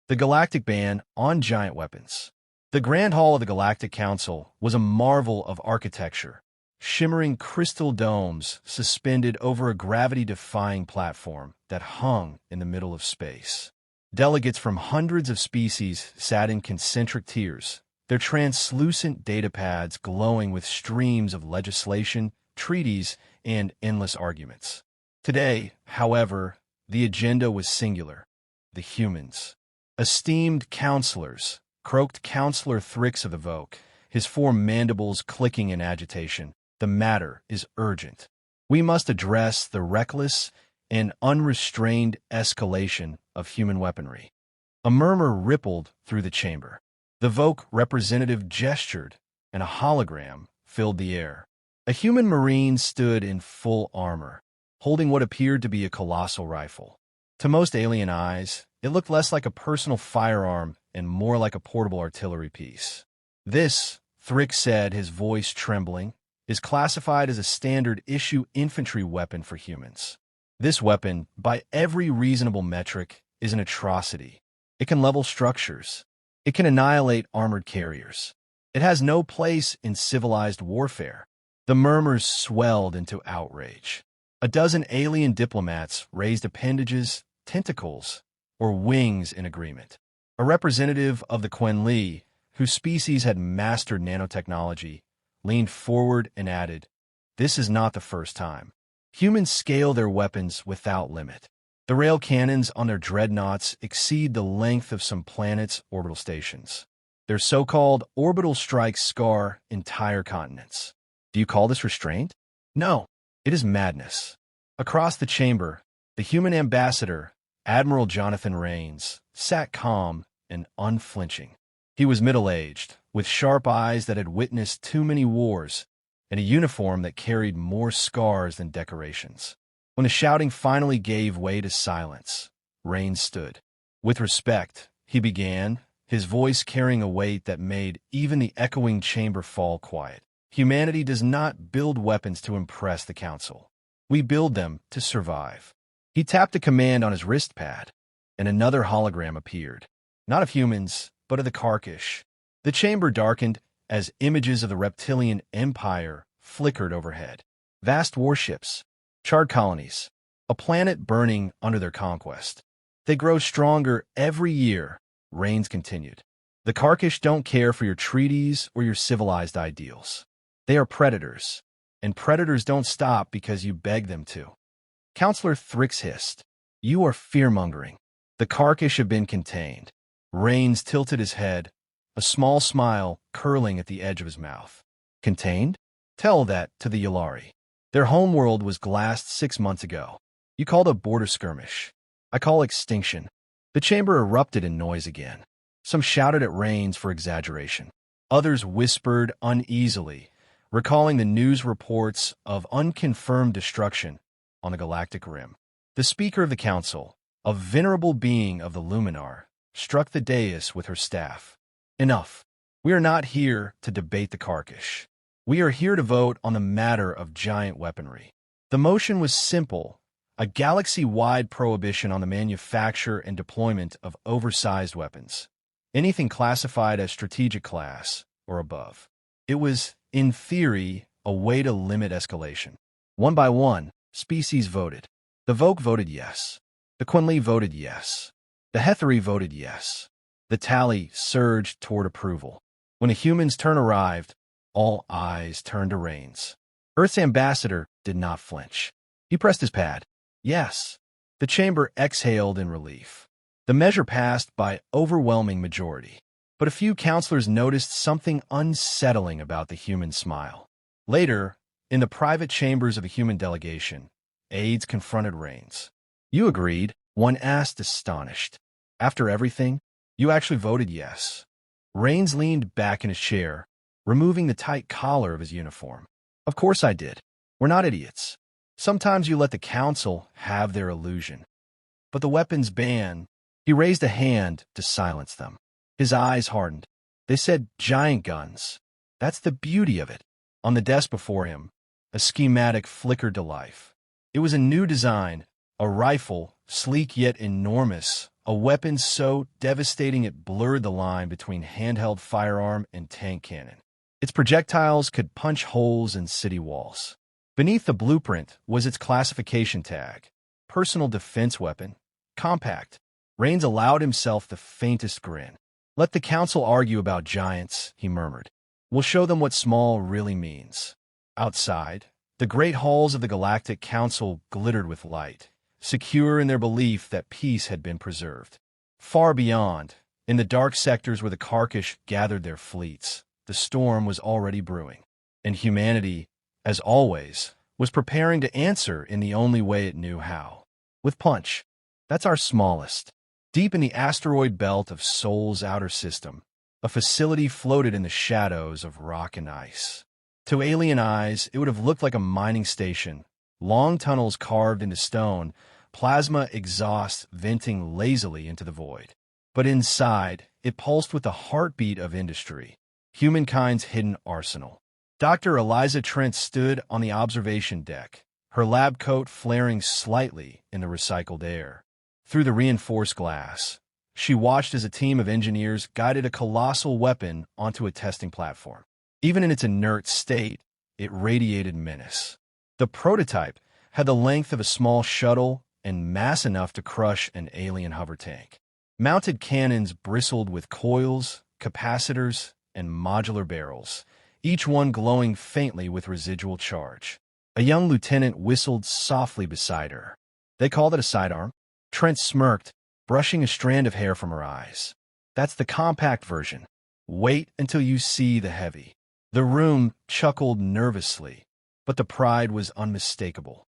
The Galactic Ban on Giant Weapons. The Grand Hall of the Galactic Council was a marvel of architecture, shimmering crystal domes suspended over a gravity-defying platform that hung in the middle of space. Delegates from hundreds of species sat in concentric tiers, their translucent datapads glowing with streams of legislation, treaties, and endless arguments. Today, however, the agenda was singular. The humans. Esteemed counselors, croaked Counselor Thrix of the Voke, his four mandibles clicking in agitation. The matter is urgent. We must address the reckless and unrestrained escalation of human weaponry. A murmur rippled through the chamber. The Voke representative gestured, and a hologram filled the air. A human marine stood in full armor, holding what appeared to be a colossal rifle. To most alien eyes, it looked less like a personal firearm and more like a portable artillery piece. This, Thrick said, his voice trembling, is classified as a standard-issue infantry weapon for humans. This weapon, by every reasonable metric, is an atrocity. It can level structures. It can annihilate armored carriers. It has no place in civilized warfare. The murmurs swelled into outrage. A dozen alien diplomats raised appendages, tentacles, or wings in agreement. A representative of the Quenli, whose species had mastered nanotechnology, leaned forward and added, "This is not the first time. Humans scale their weapons without limit. The rail cannons on their dreadnoughts exceed the length of some planets' orbital stations. Their so-called orbital strikes scar entire continents. Do you call this restraint? No, it is madness." Across the chamber, the human ambassador, Admiral Jonathan Rains, sat calm and unflinching. He was middle-aged, with sharp eyes that had witnessed too many wars, and a uniform that carried more scars than decorations. When the shouting finally gave way to silence, Rains stood. With respect, he began, his voice carrying a weight that made even the echoing chamber fall quiet. Humanity does not build weapons to impress the Council. We build them to survive. He tapped a command on his wrist pad, and another hologram appeared. Not of humans, but of the Karkhesh. The chamber darkened as images of the reptilian empire flickered overhead. Vast warships, charred colonies, a planet burning under their conquest. They grow stronger every year, Rains continued. The Karkhesh don't care for your treaties or your civilized ideals. They are predators, and predators don't stop because you beg them to. Counselor Thrix hissed, "You are fear-mongering. The Karkhesh have been contained." Rains tilted his head, a small smile curling at the edge of his mouth. Contained? Tell that to the Yulari. Their homeworld was glassed 6 months ago. You called a border skirmish. I call extinction. The chamber erupted in noise again. Some shouted at Rains for exaggeration. Others whispered uneasily, recalling the news reports of unconfirmed destruction on the galactic rim. The Speaker of the Council, a venerable being of the Luminar, struck the dais with her staff. Enough. We are not here to debate the Karkhesh. We are here to vote on the matter of giant weaponry. The motion was simple, a galaxy-wide prohibition on the manufacture and deployment of oversized weapons, anything classified as strategic class or above. It was, in theory, a way to limit escalation. One by one, species voted. The Voke voted yes. The Quenli voted yes. The Hetheri voted yes. The tally surged toward approval. When a human's turn arrived, all eyes turned to Rains. Earth's ambassador did not flinch. He pressed his pad. Yes. The chamber exhaled in relief. The measure passed by overwhelming majority. But a few counselors noticed something unsettling about the human smile. Later, in the private chambers of a human delegation, aides confronted Rains. "You agreed," one asked, astonished. "After everything, you actually voted yes." Rains leaned back in his chair, removing the tight collar of his uniform. "Of course I did. We're not idiots. Sometimes you let the Council have their illusion. But the weapons ban..." He raised a hand to silence them. His eyes hardened. They said giant guns. That's the beauty of it. On the desk before him, a schematic flickered to life. It was a new design, a rifle, sleek yet enormous, a weapon so devastating it blurred the line between handheld firearm and tank cannon. Its projectiles could punch holes in city walls. Beneath the blueprint was its classification tag: personal defense weapon, compact. Rains allowed himself the faintest grin. "Let the council argue about giants," he murmured. "We'll show them what small really means." Outside, the great halls of the Galactic Council glittered with light, secure in their belief that peace had been preserved. Far beyond, in the dark sectors where the Karkhesh gathered their fleets, the storm was already brewing. And humanity, as always, was preparing to answer in the only way it knew how. With Punch. That's our smallest. Deep in the asteroid belt of Sol's outer system, a facility floated in the shadows of rock and ice. To alien eyes, it would have looked like a mining station, long tunnels carved into stone, plasma exhaust venting lazily into the void. But inside, it pulsed with the heartbeat of industry, humankind's hidden arsenal. Dr. Eliza Trent stood on the observation deck, her lab coat flaring slightly in the recycled air. Through the reinforced glass, she watched as a team of engineers guided a colossal weapon onto a testing platform. Even in its inert state, it radiated menace. The prototype had the length of a small shuttle and mass enough to crush an alien hover tank. Mounted cannons bristled with coils, capacitors, and modular barrels, each one glowing faintly with residual charge. A young lieutenant whistled softly beside her. "They called it a sidearm." Trent smirked, brushing a strand of hair from her eyes. "That's the compact version. Wait until you see the heavy." The room chuckled nervously, but the pride was unmistakable.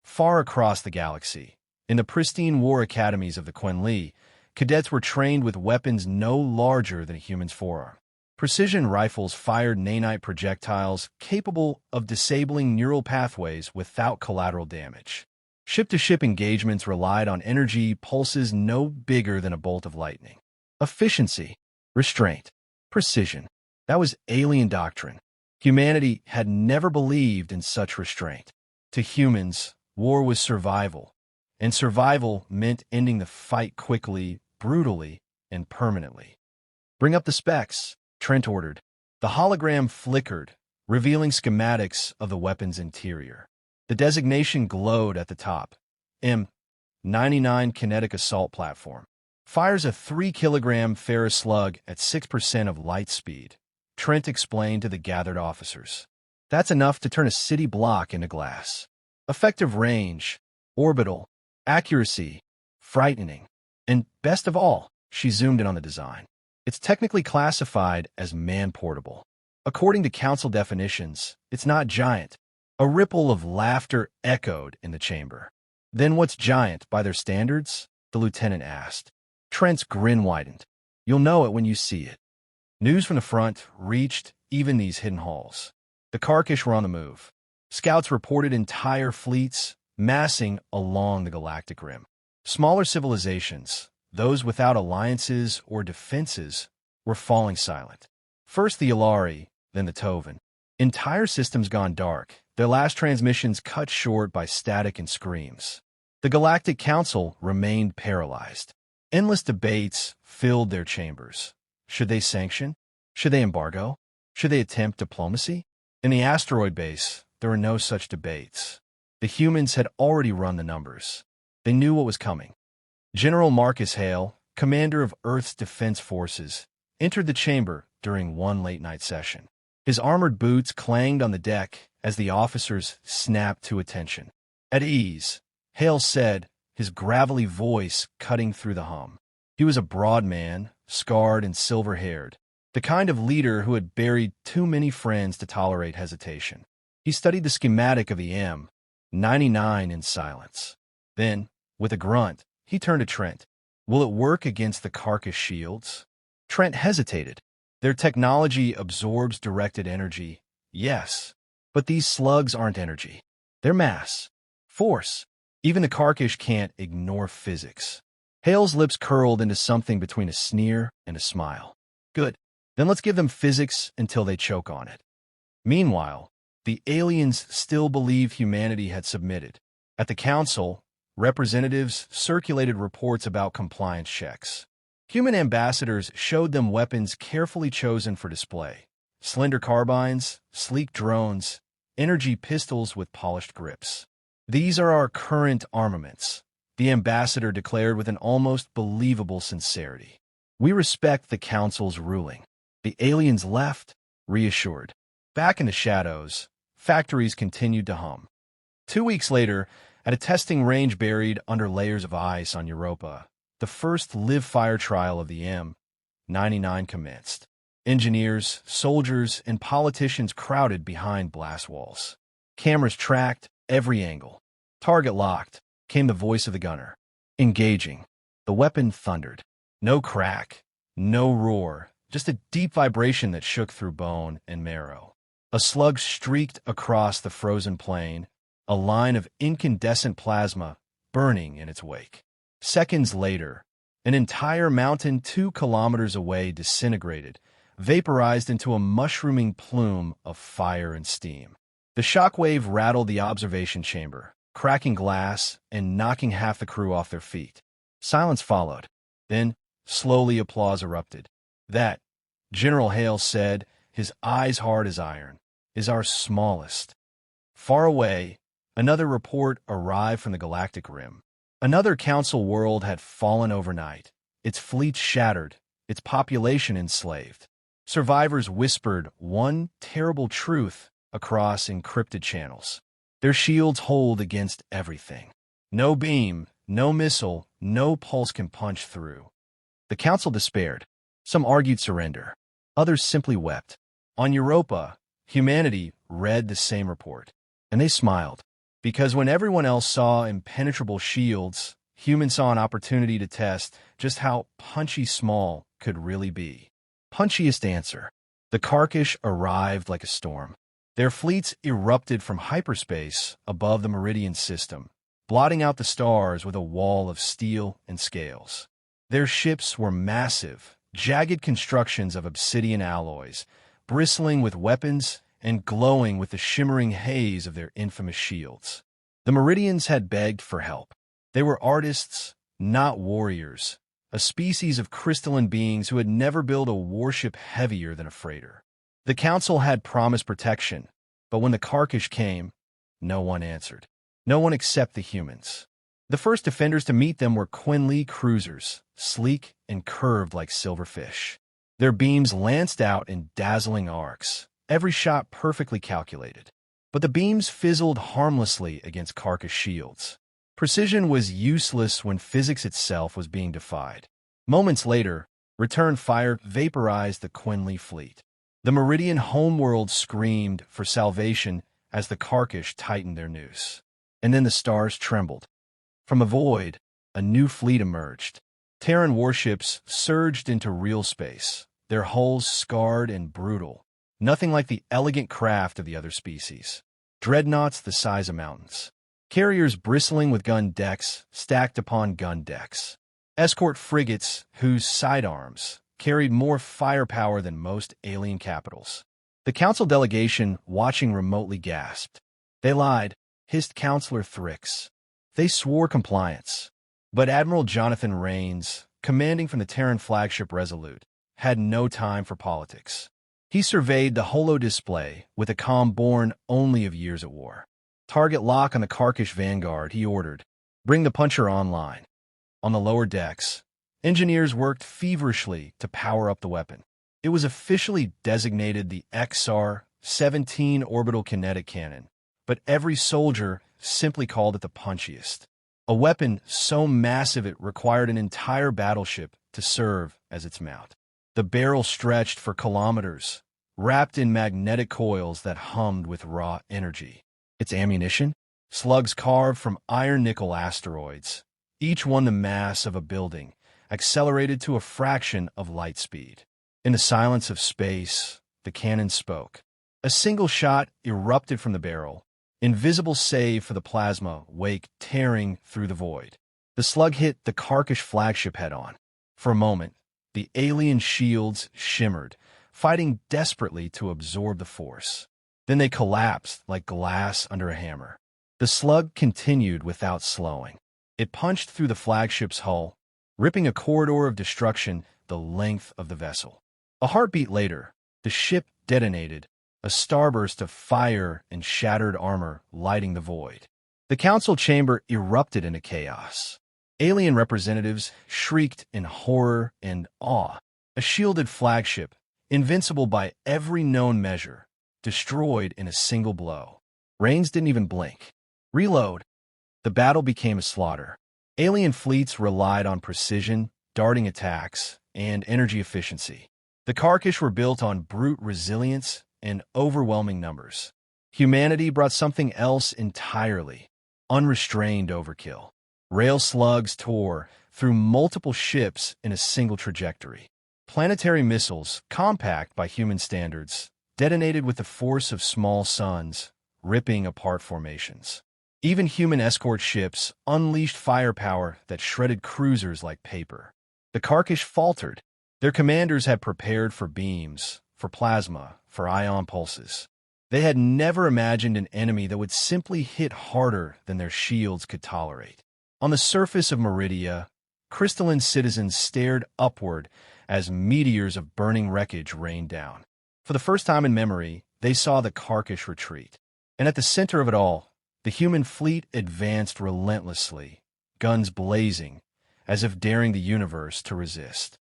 Far across the galaxy, in the pristine war academies of the Quenli, cadets were trained with weapons no larger than a human's forearm. Precision rifles fired nanite projectiles capable of disabling neural pathways without collateral damage. Ship-to-ship engagements relied on energy pulses no bigger than a bolt of lightning. Efficiency, restraint, precision. That was alien doctrine. Humanity had never believed in such restraint. To humans, war was survival, and survival meant ending the fight quickly, brutally, and permanently. "Bring up the specs," Trent ordered. The hologram flickered, revealing schematics of the weapon's interior. The designation glowed at the top. M99 Kinetic Assault Platform. Fires a 3-kilogram ferrous slug at 6% of light speed, Trent explained to the gathered officers. "That's enough to turn a city block into glass. Effective range, orbital, accuracy, frightening. And best of all," she zoomed in on the design, "it's technically classified as man-portable. According to council definitions, it's not giant." A ripple of laughter echoed in the chamber. "Then what's giant by their standards?" the lieutenant asked. Trent's grin widened. "You'll know it when you see it." News from the front reached even these hidden halls. The Karkhesh were on the move. Scouts reported entire fleets massing along the galactic rim. Smaller civilizations, those without alliances or defenses, were falling silent. First the Ilari, then the Tovan. Entire systems gone dark, their last transmissions cut short by static and screams. The Galactic Council remained paralyzed. Endless debates filled their chambers. Should they sanction? Should they embargo? Should they attempt diplomacy? In the asteroid base, there were no such debates. The humans had already run the numbers. They knew what was coming. General Marcus Hale, commander of Earth's defense forces, entered the chamber during one late-night session. His armored boots clanged on the deck as the officers snapped to attention. "At ease," Hale said, his gravelly voice cutting through the hum. He was a broad man, scarred and silver-haired, the kind of leader who had buried too many friends to tolerate hesitation. He studied the schematic of the M99 in silence. Then, with a grunt, he turned to Trent. "Will it work against the Karkhesh shields?" Trent hesitated. "Their technology absorbs directed energy, yes. But these slugs aren't energy. They're mass. Force. Even the Karkhesh can't ignore physics." Hale's lips curled into something between a sneer and a smile. "Good. Then let's give them physics until they choke on it." Meanwhile, the aliens still believed humanity had submitted. At the council, representatives circulated reports about compliance checks. Human ambassadors showed them weapons carefully chosen for display: slender carbines, sleek drones, energy pistols with polished grips. "These are our current armaments," the ambassador declared with an almost believable sincerity. "We respect the Council's ruling." The aliens left, reassured. Back in the shadows, factories continued to hum. 2 weeks later, at a testing range buried under layers of ice on Europa, the first live-fire trial of the M99 commenced. Engineers, soldiers, and politicians crowded behind blast walls. Cameras tracked every angle. "Target locked," came the voice of the gunner. "Engaging." The weapon thundered. No crack, no roar, just a deep vibration that shook through bone and marrow. A slug streaked across the frozen plain, a line of incandescent plasma burning in its wake. Seconds later, an entire mountain 2 kilometers away disintegrated, vaporized into a mushrooming plume of fire and steam. The shockwave rattled the observation chamber, cracking glass and knocking half the crew off their feet. Silence followed. Then, slowly applause erupted. "That," General Hale said, his eyes hard as iron, "is our smallest." Far away, another report arrived from the Galactic Rim. Another Council world had fallen overnight, its fleet shattered, its population enslaved. Survivors whispered one terrible truth across encrypted channels: their shields hold against everything. No beam, no missile, no pulse can punch through. The Council despaired. Some argued surrender. Others simply wept. On Europa, humanity read the same report, and they smiled. Because when everyone else saw impenetrable shields, humans saw an opportunity to test just how punchy small could really be. Punchiest answer. The Karkhesh arrived like a storm. Their fleets erupted from hyperspace above the Meridian system, blotting out the stars with a wall of steel and scales. Their ships were massive, jagged constructions of obsidian alloys, bristling with weapons and glowing with the shimmering haze of their infamous shields. The Meridians had begged for help. They were artists, not warriors, a species of crystalline beings who had never built a warship heavier than a freighter. The Council had promised protection, but when the Karkhesh came, no one answered. No one except the humans. The first defenders to meet them were Quinley cruisers, sleek and curved like silverfish. Their beams lanced out in dazzling arcs, every shot perfectly calculated. But the beams fizzled harmlessly against Karkhesh shields. Precision was useless when physics itself was being defied. Moments later, return fire vaporized the Quinley fleet. The Meridian homeworld screamed for salvation as the Karkhesh tightened their noose. And then the stars trembled. From the void, a new fleet emerged. Terran warships surged into real space, their hulls scarred and brutal, nothing like the elegant craft of the other species. Dreadnoughts the size of mountains. Carriers bristling with gun decks stacked upon gun decks. Escort frigates whose sidearms carried more firepower than most alien capitals. The Council delegation, watching remotely, gasped. "They lied," hissed Counselor Thrix. "They swore compliance." But Admiral Jonathan Rains, commanding from the Terran flagship Resolute, had no time for politics. He surveyed the holo display with a calm born only of years at war. "Target lock on the Karkhesh Vanguard," he ordered. "Bring the puncher online." On the lower decks, engineers worked feverishly to power up the weapon. It was officially designated the XR-17 orbital kinetic cannon, but every soldier simply called it the Punchiest. A weapon so massive it required an entire battleship to serve as its mount. The barrel stretched for kilometers, wrapped in magnetic coils that hummed with raw energy. Its ammunition? Slugs carved from iron-nickel asteroids, each one the mass of a building, accelerated to a fraction of light speed. In the silence of space, the cannon spoke. A single shot erupted from the barrel, invisible save for the plasma wake tearing through the void. The slug hit the Karkhesh flagship head-on. For a moment, the alien shields shimmered, fighting desperately to absorb the force. Then they collapsed like glass under a hammer. The slug continued without slowing. It punched through the flagship's hull, ripping a corridor of destruction the length of the vessel. A heartbeat later, the ship detonated, a starburst of fire and shattered armor lighting the void. The council chamber erupted into chaos. Alien representatives shrieked in horror and awe. A shielded flagship, invincible by every known measure, destroyed in a single blow. Rains didn't even blink. Reload. The battle became a slaughter. Alien fleets relied on precision, darting attacks, and energy efficiency. The Karkhesh were built on brute resilience and overwhelming numbers. Humanity brought something else entirely: unrestrained overkill. Rail slugs tore through multiple ships in a single trajectory. Planetary missiles, compact by human standards, detonated with the force of small suns, ripping apart formations. Even human escort ships unleashed firepower that shredded cruisers like paper. The Karkhesh faltered. Their commanders had prepared for beams, for plasma, for ion pulses. They had never imagined an enemy that would simply hit harder than their shields could tolerate. On the surface of Meridia, crystalline citizens stared upward as meteors of burning wreckage rained down. For the first time in memory, they saw the Karkhesh retreat. And at the center of it all, the human fleet advanced relentlessly, guns blazing, as if daring the universe to resist.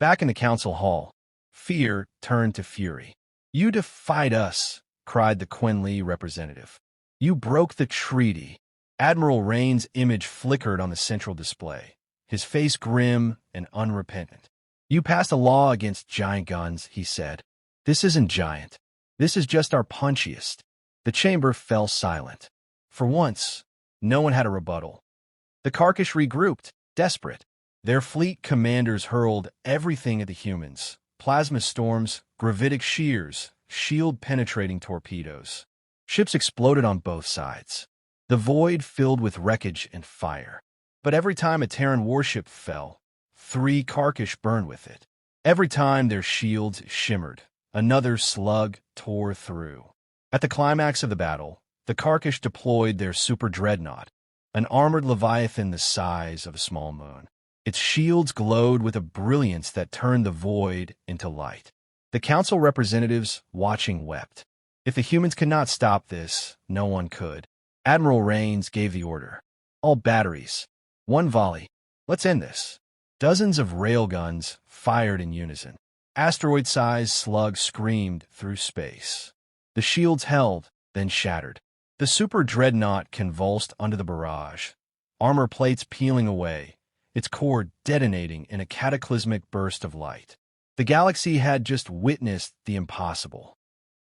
Back in the council hall, fear turned to fury. "You defied us," cried the Quinley representative. "You broke the treaty." Admiral Rain's image flickered on the central display, his face grim and unrepentant. "You passed a law against giant guns," he said. "This isn't giant. This is just our punchiest." The chamber fell silent. For once, no one had a rebuttal. The Karkhesh regrouped, desperate. Their fleet commanders hurled everything at the humans: plasma storms, gravitic shears, shield-penetrating torpedoes. Ships exploded on both sides. The void filled with wreckage and fire. But every time a Terran warship fell, 3 Karkhesh burned with it. Every time their shields shimmered, another slug tore through. At the climax of the battle, the Karkhesh deployed their super dreadnought, an armored leviathan the size of a small moon. Its shields glowed with a brilliance that turned the void into light. The council representatives watching wept. If the humans could not stop this, no one could. Admiral Rains gave the order. "All batteries. 1 volley. Let's end this." Dozens of railguns fired in unison. Asteroid-sized slugs screamed through space. The shields held, then shattered. The super dreadnought convulsed under the barrage, armor plates peeling away, its core detonating in a cataclysmic burst of light. The galaxy had just witnessed the impossible.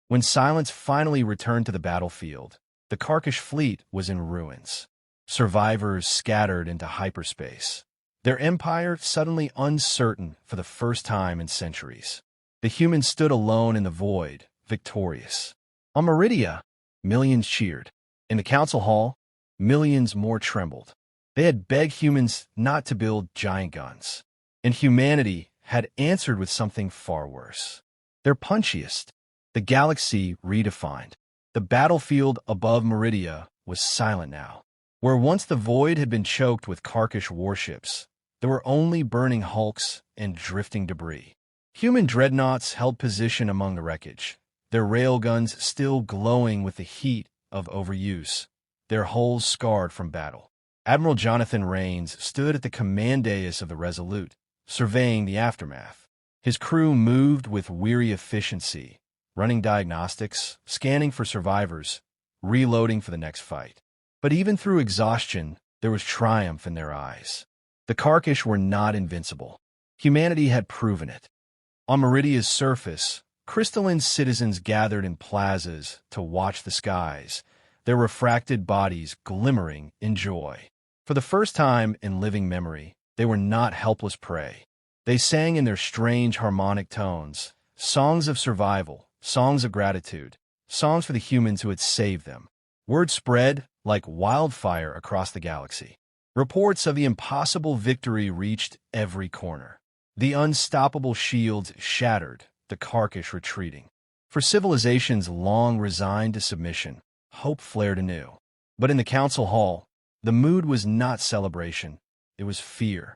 When silence finally returned to the battlefield, the Karkhesh fleet was in ruins. Survivors scattered into hyperspace, their empire suddenly uncertain for the first time in centuries. The humans stood alone in the void, victorious. On Meridia, millions cheered. In the council hall, millions more trembled. They had begged humans not to build giant guns. And humanity had answered with something far worse. Their punchiest, the galaxy redefined. The battlefield above Meridia was silent now. Where once the void had been choked with Karkhesh warships, there were only burning hulks and drifting debris. Human dreadnoughts held position among the wreckage, their railguns still glowing with the heat of overuse, their hulls scarred from battle. Admiral Jonathan Rains stood at the command dais of the Resolute, surveying the aftermath. His crew moved with weary efficiency, running diagnostics, scanning for survivors, reloading for the next fight. But even through exhaustion, there was triumph in their eyes. The Karkhesh were not invincible. Humanity had proven it. On Meridia's surface, crystalline citizens gathered in plazas to watch the skies, their refracted bodies glimmering in joy. For the first time in living memory, they were not helpless prey. They sang in their strange harmonic tones, songs of survival, songs of gratitude, songs for the humans who had saved them. Word spread like wildfire across the galaxy. Reports of the impossible victory reached every corner. The unstoppable shields shattered, the Karkhesh retreating. For civilizations long resigned to submission, hope flared anew. But in the council hall, The mood was not celebration, it was fear.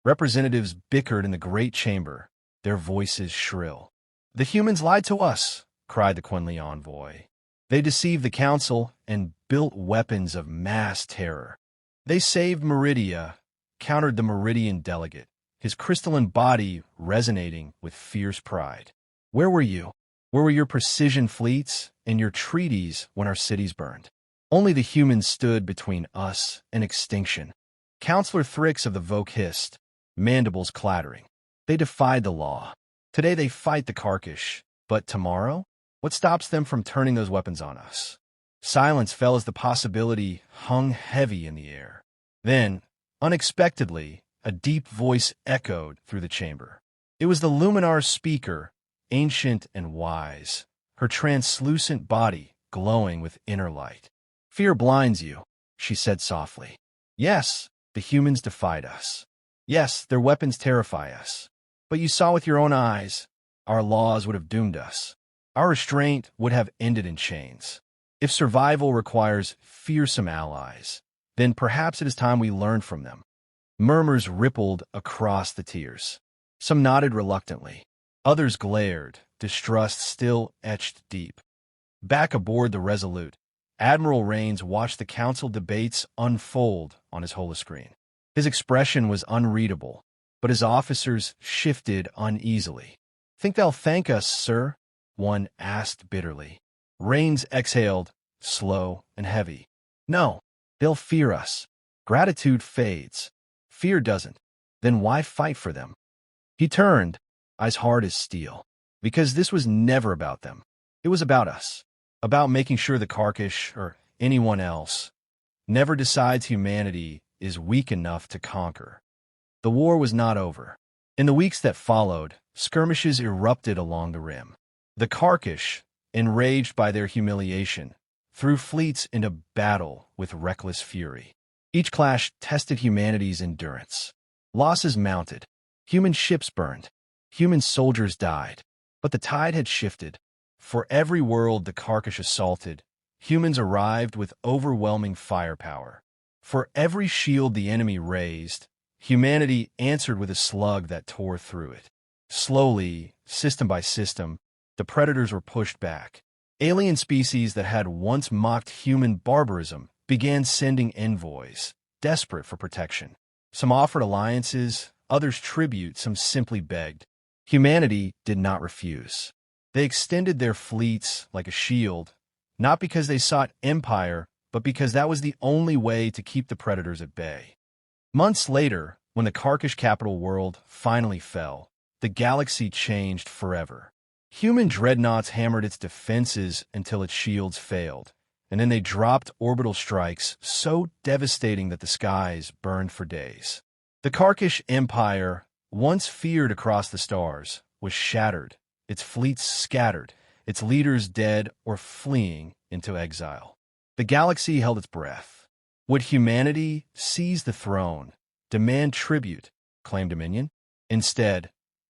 Representatives bickered in the great chamber, their voices shrill. "The humans lied to us," cried the Quinley envoy. "They deceived the council and built weapons of mass terror. They saved Meridia," countered the Meridian delegate, his crystalline body resonating with fierce pride. "Where were you? Where were your precision fleets and your treaties when our cities burned? Only the humans stood between us and extinction." Counselor Thrix of the Volkist, mandibles clattering. They defied the law. Today they fight the Karkhesh, but tomorrow? What stops them from turning those weapons on us? Silence fell as the possibility hung heavy in the air. Then, unexpectedly, a deep voice echoed through the chamber. It was the Luminar's speaker, ancient and wise, her translucent body glowing with inner light. "Fear blinds you," she said softly. "Yes, the humans defied us. Yes, their weapons terrify us. But you saw with your own eyes, our laws would have doomed us. Our restraint would have ended in chains. If survival requires fearsome allies, then perhaps it is time we learned from them." Murmurs rippled across the tiers. Some nodded reluctantly. Others glared, distrust still etched deep. Back aboard the Resolute, Admiral Rains watched the council debates unfold on his holoscreen. His expression was unreadable, but his officers shifted uneasily. "Think they'll thank us, sir?" one asked bitterly. Rains exhaled, slow and heavy. "No, they'll fear us. Gratitude fades. Fear doesn't. Then why fight for them?" He turned, eyes hard as steel. Because this was never about them. It was about us. About making sure the Karkhesh, or anyone else, never decides humanity is weak enough to conquer. The war was not over. In the weeks that followed, skirmishes erupted along the rim. The Karkhesh, enraged by their humiliation, threw fleets into battle with reckless fury. Each clash tested humanity's endurance. Losses mounted. Human ships burned. Human soldiers died. But the tide had shifted. For every world the Karkhesh assaulted, humans arrived with overwhelming firepower. For every shield the enemy raised, humanity answered with a slug that tore through it. Slowly, system by system, the predators were pushed back. Alien species that had once mocked human barbarism began sending envoys, desperate for protection. Some offered alliances, others tribute, some simply begged. Humanity did not refuse. They extended their fleets like a shield, not because they sought empire, but because that was the only way to keep the predators at bay. Months later, when the Karkhesh capital world finally fell, the galaxy changed forever. Human dreadnoughts hammered its defenses until its shields failed, and then they dropped orbital strikes so devastating that the skies burned for days. The Karkhesh Empire, once feared across the stars, was shattered, its fleets scattered, its leaders dead or fleeing into exile. The galaxy held its breath. Would humanity seize the throne, demand tribute, claim dominion? Instead,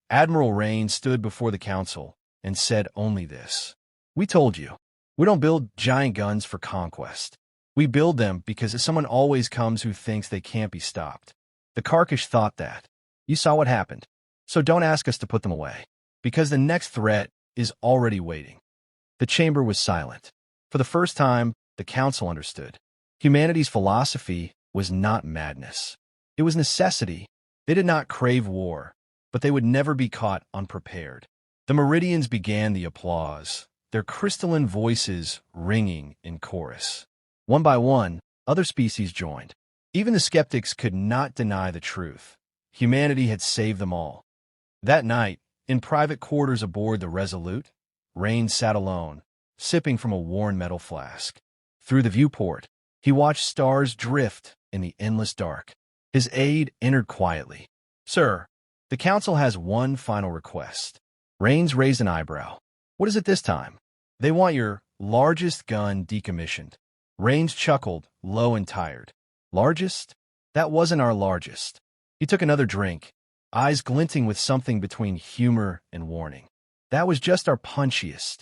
Admiral Rain stood before the council and said only this: "We told you. We don't build giant guns for conquest. We build them because someone always comes who thinks they can't be stopped. The Karkhesh thought that. You saw what happened. So don't ask us to put them away, because the next threat is already waiting." The chamber was silent. For the first time, the council understood. Humanity's philosophy was not madness. It was necessity. They did not crave war, but they would never be caught unprepared. The Meridians began the applause, their crystalline voices ringing in chorus. One by one, other species joined. Even the skeptics could not deny the truth. Humanity had saved them all. That night, in private quarters aboard the Resolute, Rain sat alone, sipping from a worn metal flask. Through the viewport, he watched stars drift in the endless dark. His aide entered quietly. "Sir, the council has one final request." Rains raised an eyebrow. "What is it this time?" "They want your largest gun decommissioned." Rains chuckled, low and tired. "Largest? That wasn't our largest." He took another drink, eyes glinting with something between humor and warning. "That was just our punchiest.